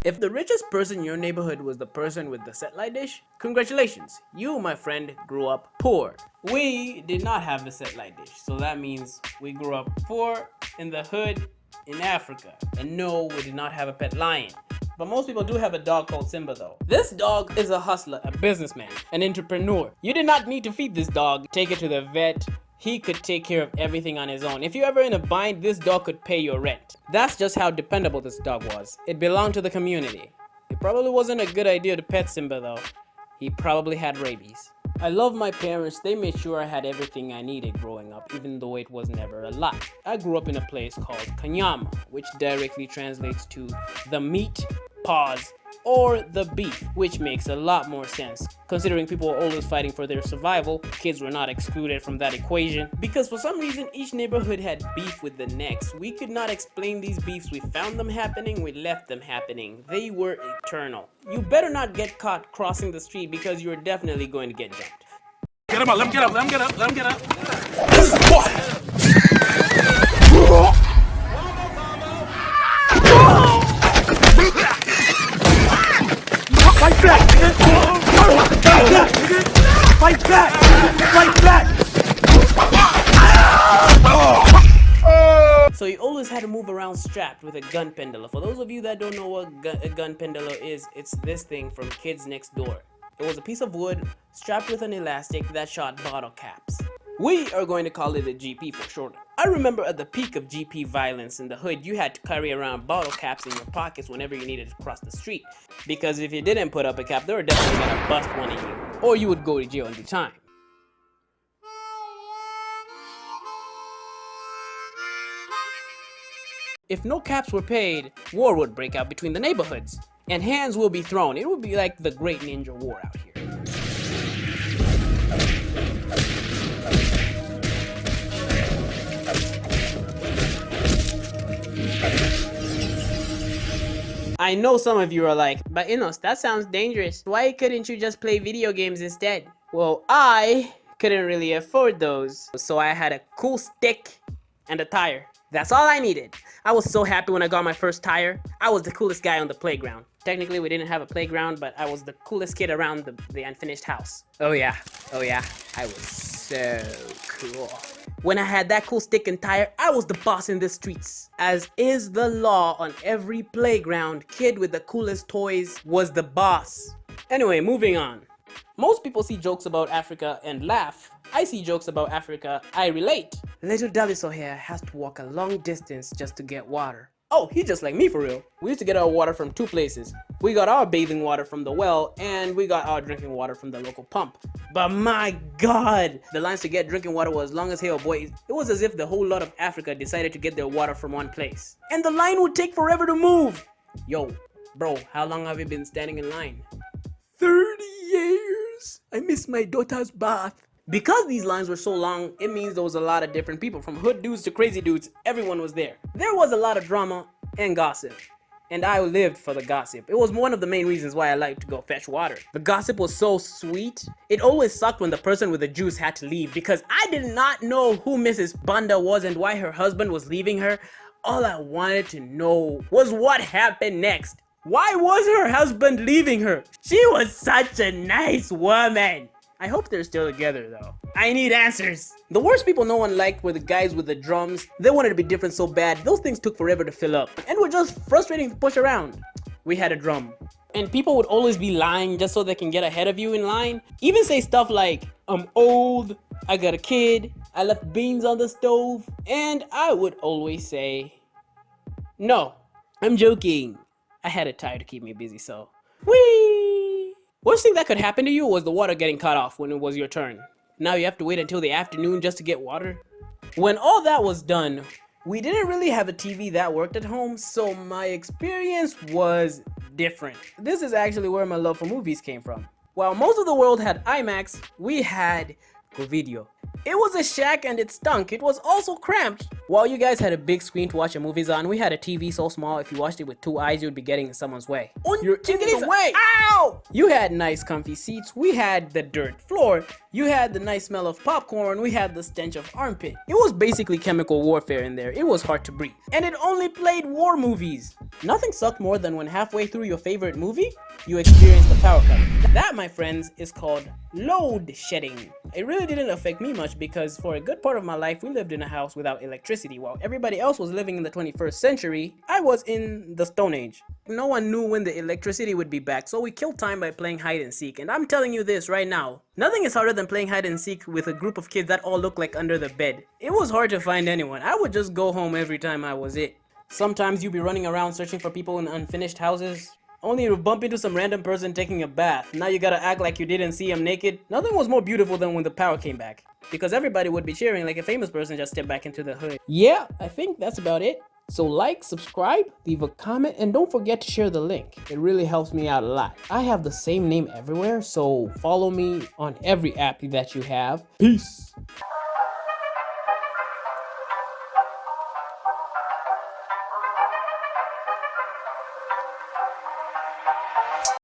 If the richest person in your neighborhood was the person with the satellite dish, congratulations, you, my friend, grew up poor. We did not have a satellite dish, so that means we grew up poor in the hood in Africa. And no, we did not have a pet lion. But most people do have a dog called Simba though. This dog is a hustler, a businessman, an entrepreneur. You did not need to feed this dog, take it to the vet. He could take care of everything on his own. If you're ever in a bind, this dog could pay your rent. That's just how dependable this dog was. It belonged to the community. It probably wasn't a good idea to pet Simba though. He probably had rabies. I love my parents. They made sure I had everything I needed growing up, even though it was never a lot. I grew up in a place called Kanyama, which directly translates to the meat, paws, or the beef, which makes a lot more sense. Considering people were always fighting for their survival, kids were not excluded from that equation. Because for some reason, each neighborhood had beef with the next. We could not explain these beefs. We found them happening, we left them happening. They were eternal. You better not get caught crossing the street because you're definitely going to get jumped. Get him up, let him get up, let him get up, let him get up. Fight back! Fight back! Fight back! So you always had to move around strapped with a gun pendula. For those of you that don't know what a gun pendula is, it's this thing from Kids Next Door. It was a piece of wood strapped with an elastic that shot bottle caps. We are going to call it a GP for short. I remember at the peak of GP violence in the hood, you had to carry around bottle caps in your pockets whenever you needed to cross the street. Because if you didn't put up a cap, they were definitely gonna bust one of you. Or you would go to jail in due time. If no caps were paid, war would break out between the neighborhoods. And hands will be thrown. It would be like the Great Ninja War out here. I know some of you are like, but Inos, that sounds dangerous. Why couldn't you just play video games instead? Well, I couldn't really afford those. So I had a cool stick and a tire. That's all I needed. I was so happy when I got my first tire. I was the coolest guy on the playground. Technically, we didn't have a playground, but I was the coolest kid around the unfinished house. Oh yeah, I was so cool. When I had that cool stick and tire, I was the boss in the streets. As is the law on every playground, kid with the coolest toys was the boss. Anyway, moving on. Most people see jokes about Africa and laugh. I see jokes about Africa, I relate. Little Daliso here has to walk a long distance just to get water. Oh, he's just like me for real. We used to get our water from two places. We got our bathing water from the well, and we got our drinking water from the local pump. But my God, the lines to get drinking water was long as hell, boy. It was as if the whole lot of Africa decided to get their water from one place. And the line would take forever to move. Yo, bro, how long have you been standing in line? 30 years. I miss my daughter's bath. Because these lines were so long, it means there was a lot of different people. From hood dudes to crazy dudes, everyone was there. There was a lot of drama and gossip. And I lived for the gossip. It was one of the main reasons why I liked to go fetch water. The gossip was so sweet. It always sucked when the person with the juice had to leave because I did not know who Mrs. Banda was and why her husband was leaving her. All I wanted to know was what happened next. Why was her husband leaving her? She was such a nice woman. I hope they're still together though. I need answers. The worst people no one liked were the guys with the drums. They wanted to be different so bad, those things took forever to fill up and were just frustrating to push around. We had a drum. And people would always be lying just so they can get ahead of you in line. Even say stuff like, I'm old, I got a kid, I left beans on the stove. And I would always say, no, I'm joking. I had a tire to keep me busy, so. Whee! Worst thing that could happen to you was the water getting cut off when it was your turn. Now you have to wait until the afternoon just to get water. When all that was done, we didn't really have a TV that worked at home, so my experience was different. This is actually where my love for movies came from. While most of the world had IMAX, we had video. It was a shack and it stunk. It was also cramped. While you guys had a big screen to watch your movies on, we had a TV so small if you watched it with 2 eyes, you'd be getting in someone's way. You're in the way! Ow! You had nice comfy seats, we had the dirt floor. You had the nice smell of popcorn, we had the stench of armpit. It was basically chemical warfare in there. It was hard to breathe. And it only played war movies. Nothing sucked more than when halfway through your favorite movie, you experience the power cut. That, my friends, is called load shedding. It really didn't affect me much because for a good part of my life we lived in a house without electricity. While everybody else was living in the 21st century, I was in the Stone Age. No one knew when the electricity would be back, so we killed time by playing hide and seek. And I'm telling you this right now, nothing is harder than playing hide and seek with a group of kids that all look like under the bed. It was hard to find anyone. I would just go home every time I was it. Sometimes you'd be running around searching for people in unfinished houses, only to bump into some random person taking a bath. Now you gotta act like you didn't see him naked. Nothing was more beautiful than when the power came back, because everybody would be cheering like a famous person just stepped back into the hood. Yeah, I think that's about it. So like, subscribe, leave a comment, and don't forget to share the link. It really helps me out a lot. I have the same name everywhere, so follow me on every app that you have. Peace.